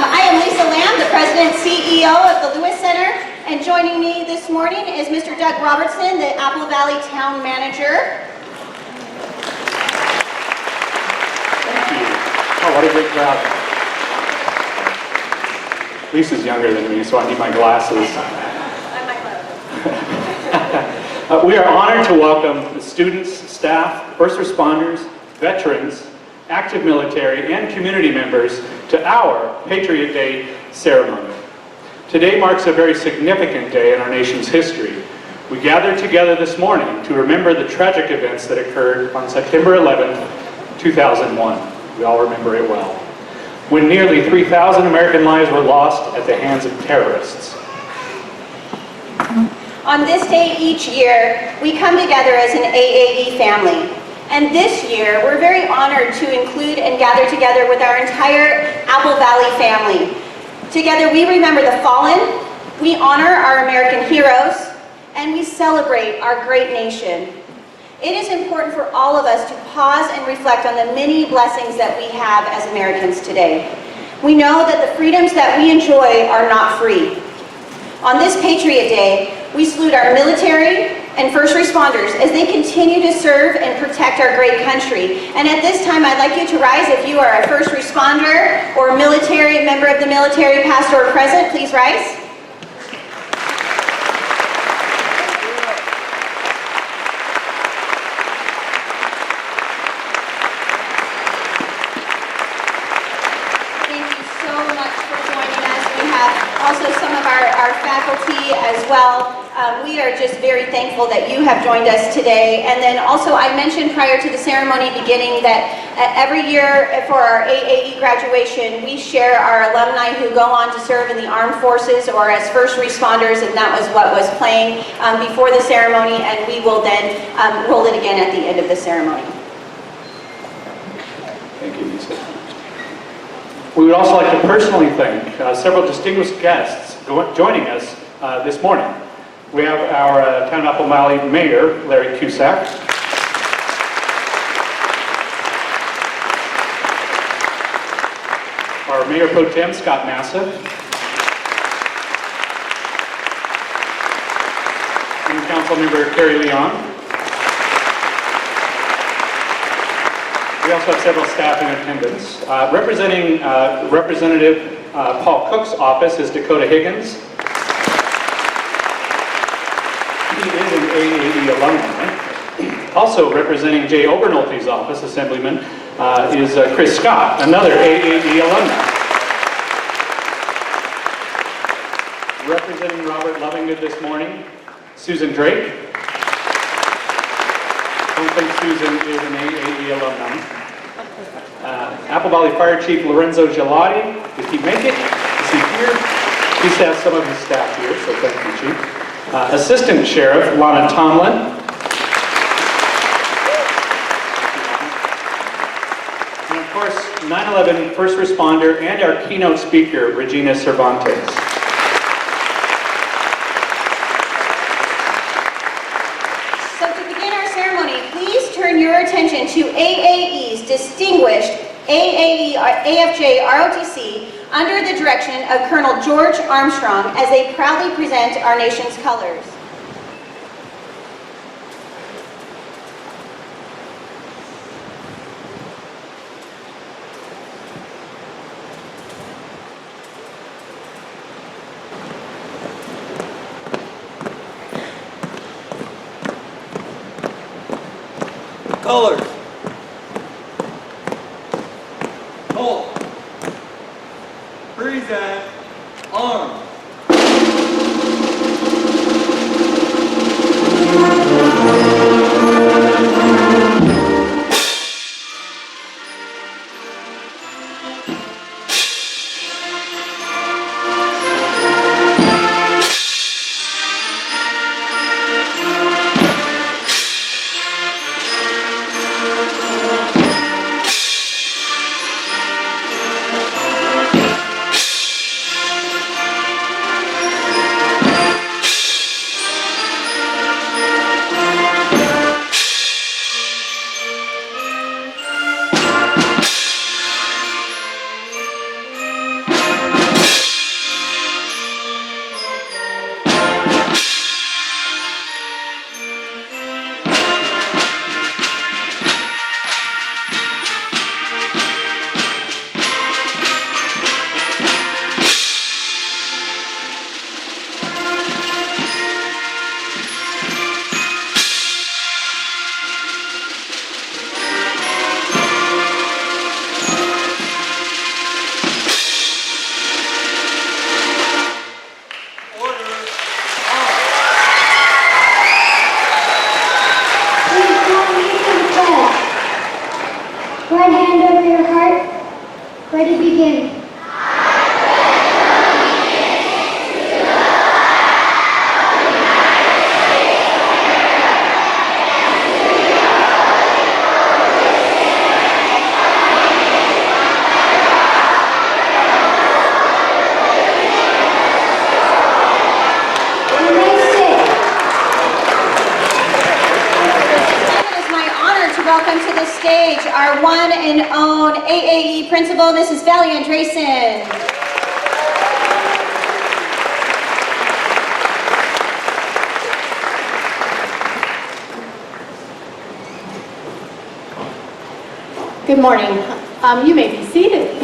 I am Lisa Lamb, the President and CEO of the Lewis Center, and joining me this morning is Mr. Doug Robertson, the Apple Valley Town Manager. Thank you. Oh, what a great crowd. Lisa's younger than me, so I need my glasses. We are honored to welcome the students, staff, first responders, veterans, active military, and community members to our Patriot Day Ceremony. Today marks a very significant day in our nation's history. We gathered together this morning to remember the tragic events that occurred on September 11th, 2001. We all remember it well, when nearly 3,000 American lives were lost at the hands of terrorists. On this day each year, we come together as an AAE family. And this year, we're very honored to include and gather together with our entire Apple Valley family. Together, we remember the fallen, we honor our American heroes, and we celebrate our great nation. It is important for all of us to pause and reflect on the many blessings that we have as Americans today. We know that the freedoms that we enjoy are not free. On this Patriot Day, we salute our military and first responders as they continue to serve and protect our great country. And at this time, I'd like you to rise if you are a first responder or a military member of the military, past or present. Please rise. Thank you so much for joining us. We have also some of our faculty as well. We are just very thankful that you have joined us today. And then also I mentioned prior to the ceremony beginning that every year for our AAE graduation, we share our alumni who go on to serve in the armed forces or as first responders, and that was what was playing before the ceremony, and we will then roll it again at the end of the ceremony. Thank you, Lisa. We would also like to personally thank several distinguished guests joining us this morning. We have our Town of Apple Valley Mayor, Larry Cusack. Our Mayor Pro Tem, Scott Massive. And Council Member Carrie Leon. We also have several staff in attendance. Representing Representative Paul Cook's office is Dakota Higgins. He is an AAE alumni. Also representing Jay Obernolte's office, Assemblyman, is Chris Scott, another AAE alumni. Representing Robert Lovingood this morning, Susan Drake. I don't think Susan is an AAE alumni. Apple Valley Fire Chief Lorenzo Gelati, did he make it? Is he here? He has some of his staff here, so thank you, Chief. Assistant Sheriff Lana Tomlin. And of course, 9/11 first responder and our keynote speaker, Regina Cervantes. So to begin our ceremony, please turn your attention to AAE's distinguished AAE AFJ ROTC under the direction of Colonel George Armstrong as they proudly present our nation's colors. Colors. Hold. Present. Arms. right hand over your heart. Ready, begin. Welcome to the stage our one and own AAE principal, Mrs. Valley Andresen. Good morning. You may be seated.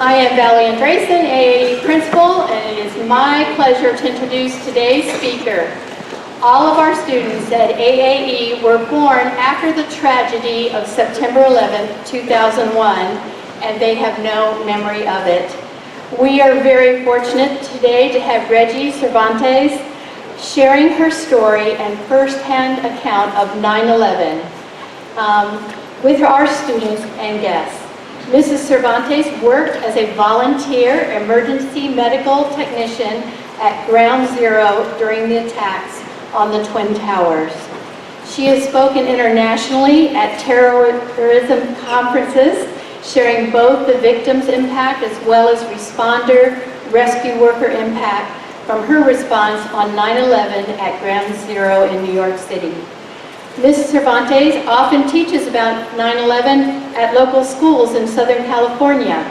I am Valley Andresen, AAE Principal, and it is my pleasure to introduce today's speaker. All of our students at AAE were born after the tragedy of September 11, 2001, and they have no memory of it. We are very fortunate today to have Reggie Cervantes sharing her story and first-hand account of 9/11 with our students and guests. Mrs. Cervantes worked as a volunteer emergency medical technician at Ground Zero during the attacks on the Twin Towers. She has spoken internationally at terrorism conferences, sharing both the victims' impact as well as responder, rescue worker impact from her response on 9/11 at Ground Zero in New York City. Mrs. Cervantes often teaches about 9/11 at local schools in Southern California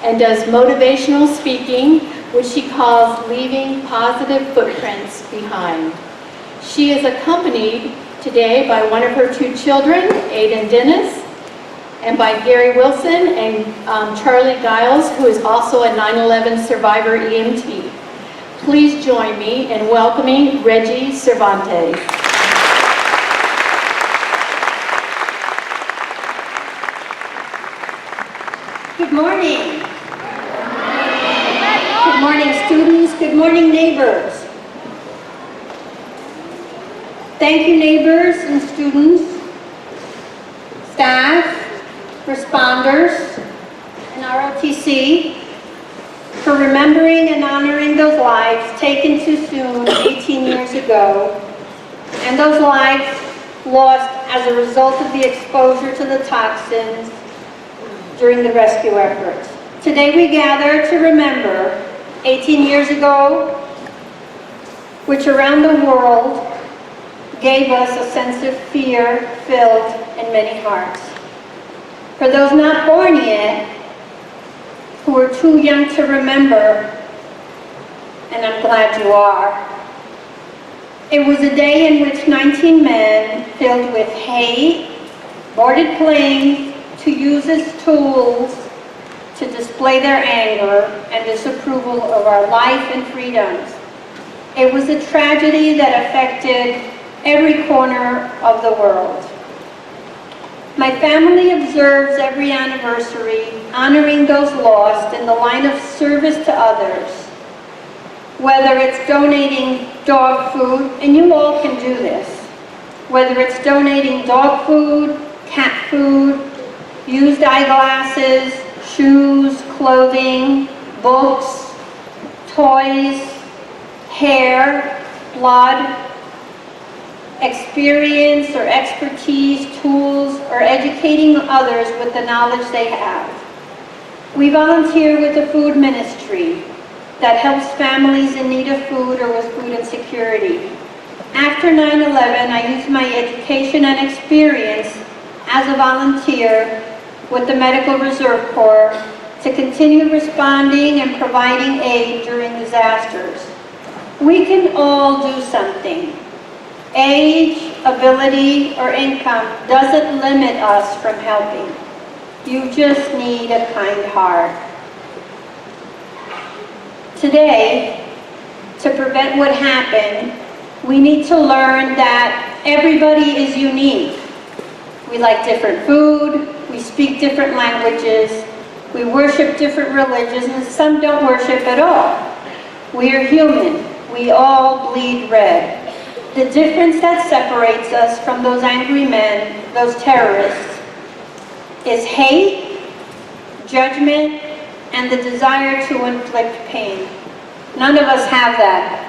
and does motivational speaking, which she calls leaving positive footprints behind. She is accompanied today by one of her two children, Aiden Dennis, and by Gary Wilson and Charlie Giles, who is also a 9/11 survivor EMT. Please join me in welcoming Reggie Cervantes. Good morning. Good morning, students. Good morning, neighbors. Thank you, neighbors and students, staff, responders, and ROTC for remembering and honoring those lives taken too soon 18 years ago, and those lives lost as a result of the exposure to the toxins during the rescue efforts. Today we gather to remember 18 years ago, which around the world gave us a sense of fear filled in many hearts. For those not born yet, who are too young to remember, and I'm glad you are, it was a day in which 19 men filled with hate boarded planes to use as tools to display their anger and disapproval of our life and freedoms. It was a tragedy that affected every corner of the world. My family observes every anniversary honoring those lost in the line of service to others, whether it's donating dog food, and you all can do this, whether it's donating dog food, cat food, used eyeglasses, shoes, clothing, books, toys, hair, blood, experience or expertise, tools, or educating others with the knowledge they have. We volunteer with the food ministry that helps families in need of food or with food insecurity. After 9/11, I used my education and experience as a volunteer with the Medical Reserve Corps to continue responding and providing aid during disasters. We can all do something. Age, ability, or income doesn't limit us from helping. You just need a kind heart. Today, to prevent what happened, we need to learn that everybody is unique. We like different food, we speak different languages, we worship different religions, and some don't worship at all. We are human. We all bleed red. The difference that separates us from those angry men, those terrorists, is hate, judgment, and the desire to inflict pain. None of us have that.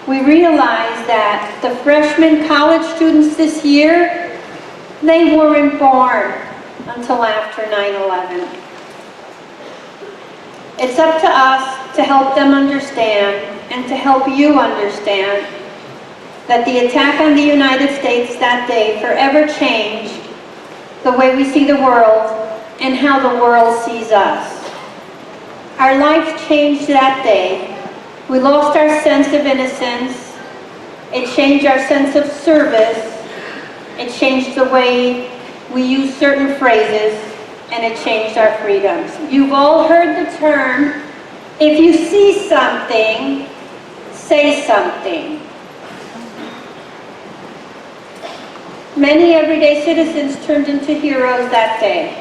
We realize that the freshman college students this year, they weren't born until after 9/11. It's up to us to help them understand and to help you understand that the attack on the United States that day forever changed the way we see the world and how the world sees us. Our lives changed that day. We lost our sense of innocence. It changed our sense of service. It changed the way we use certain phrases, and it changed our freedoms. You've all heard the term, if you see something, say something. Many everyday citizens turned into heroes that day.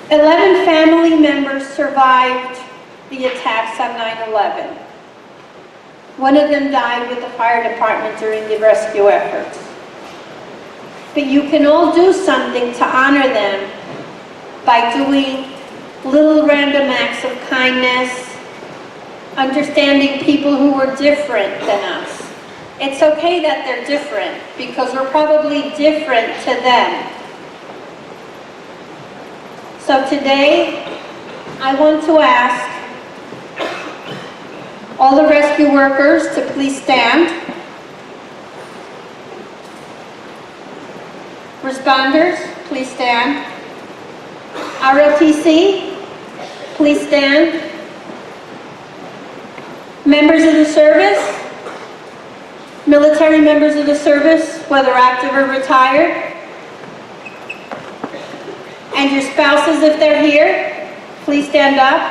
11 family members survived the attacks on 9/11. One of them died with the fire department during the rescue efforts. But you can all do something to honor them by doing little random acts of kindness, understanding people who were different than us. It's okay that they're different because we're probably different to them. So today, I want to ask all the rescue workers to please stand. Responders, please stand. ROTC, please stand. Members of the service, military members of the service, whether active or retired, and your spouses if they're here, please stand up.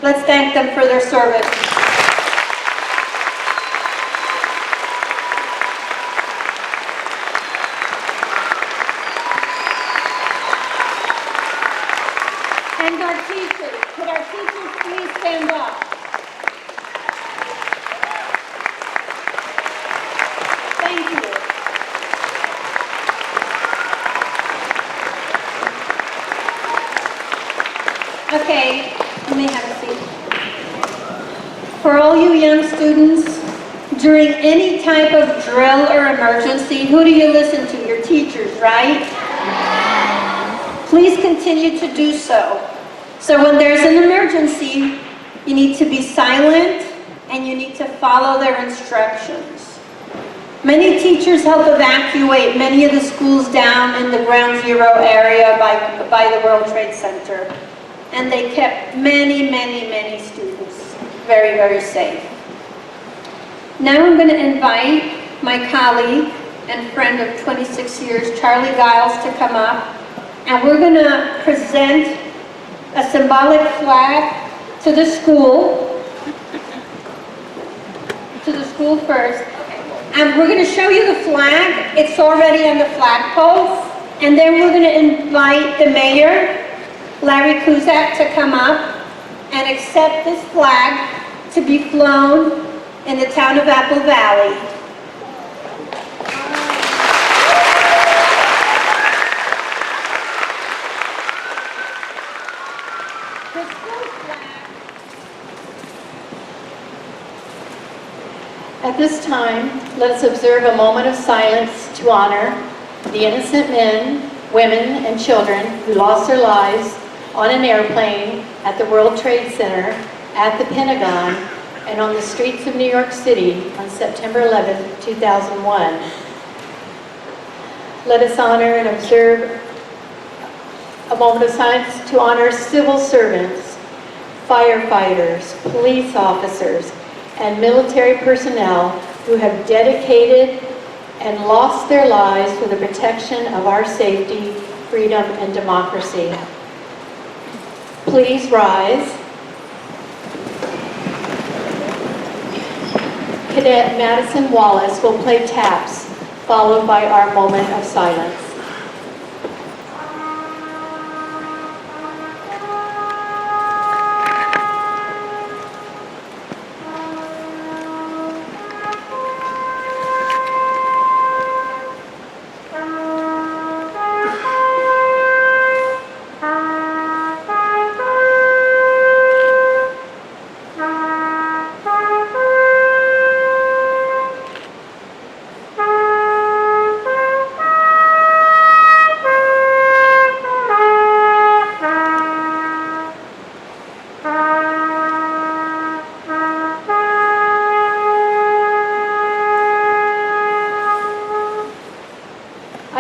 Let's thank them for their service. And our teachers, could our teachers please stand up? Thank you. Okay, you may have a seat. For all you young students, during any type of drill or emergency, who do you listen to? Your teachers, right? Please continue to do so. So when there's an emergency, you need to be silent and you need to follow their instructions. Many teachers help evacuate many of the schools down in the ground zero area by the World Trade Center. And they kept many, many, many students very, very safe. Now I'm going to invite my colleague and friend of 26 years, Charlie Giles, to come up. And we're going to present a symbolic flag to the school first. And we're going to show you the flag. It's already on the flagpole. And then we're going to invite the mayor, Larry Kuzak, to come up and accept this flag to be flown in the town of Apple Valley. At this time, let us observe a moment of silence to honor the innocent men, women, and children who lost their lives on an airplane at the World Trade Center, at the Pentagon, and on the streets of New York City on September 11, 2001. Let us honor and observe a moment of silence to honor civil servants, firefighters, police officers, and military personnel who have dedicated and lost their lives for the protection of our safety, freedom, and democracy. Please rise. Cadet Madison Wallace will play taps, followed by our moment of silence.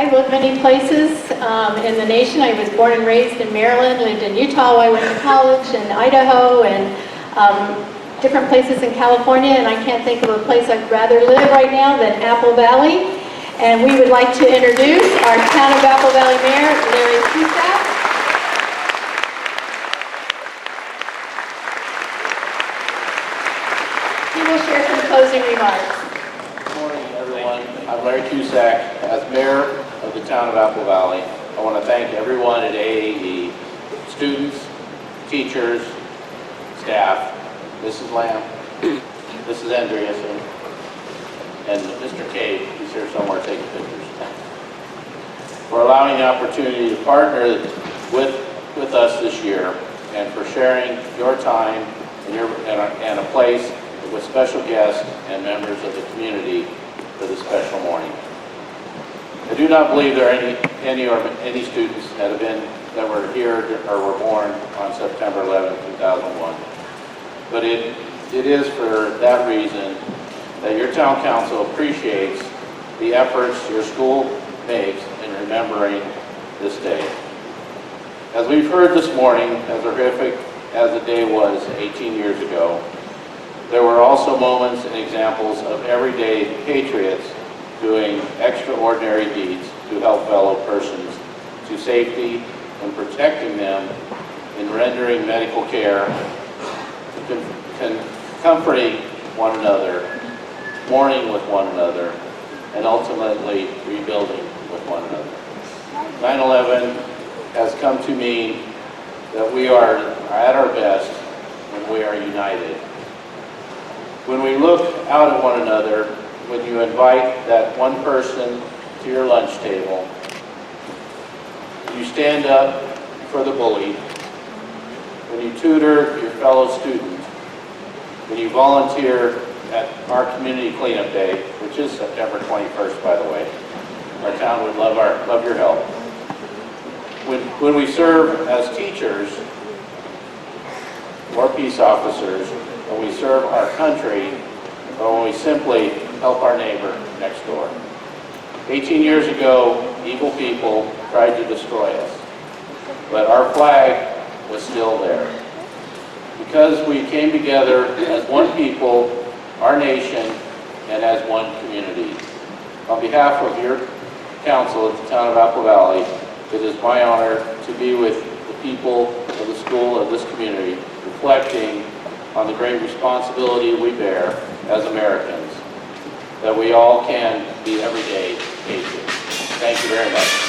I've lived many places in the nation. I was born and raised in Maryland, lived in Utah, I went to college in Idaho, and different places in California, and I can't think of a place I'd rather live right now than Apple Valley. And we would like to introduce our Town of Apple Valley Mayor, Larry Cusack. He will share some closing remarks. Good morning, everyone. I'm Larry Cusack. As mayor of the town of Apple Valley, I want to thank everyone at AAE, students, teachers, staff, Mrs. Lamb, Mrs. Andreasen, and Mr. Cave, who's here somewhere taking pictures, for allowing the opportunity to partner with us this year and for sharing your time and a place with special guests and members of the community for this special morning. I do not believe there are any students that were here or were born on September 11, 2001. But it is for that reason that your town council appreciates the efforts your school makes in remembering this day. As we've heard this morning, as horrific as the day was 18 years ago, there were also moments and examples of everyday patriots doing extraordinary deeds to help fellow persons to safety and protecting them in rendering medical care, comforting one another, mourning with one another, and ultimately rebuilding with one another. 9/11 has come to mean that we are at our best when we are united. When we look out at one another, when you invite that one person to your lunch table, you stand up for the bullied, when you tutor your fellow student, when you volunteer at our community cleanup day, which is September 21st, by the way. Our town would love your help. When we serve as teachers or peace officers, when we serve our country, or when we simply help our neighbor next door. 18 years ago, evil people tried to destroy us, but our flag was still there. Because we came together as one people, our nation, and as one community. On behalf of your council at the town of Apple Valley, it is my honor to be with the people of the school of this community, reflecting on the great responsibility we bear as Americans, that we all can be everyday patriots. Thank you very much.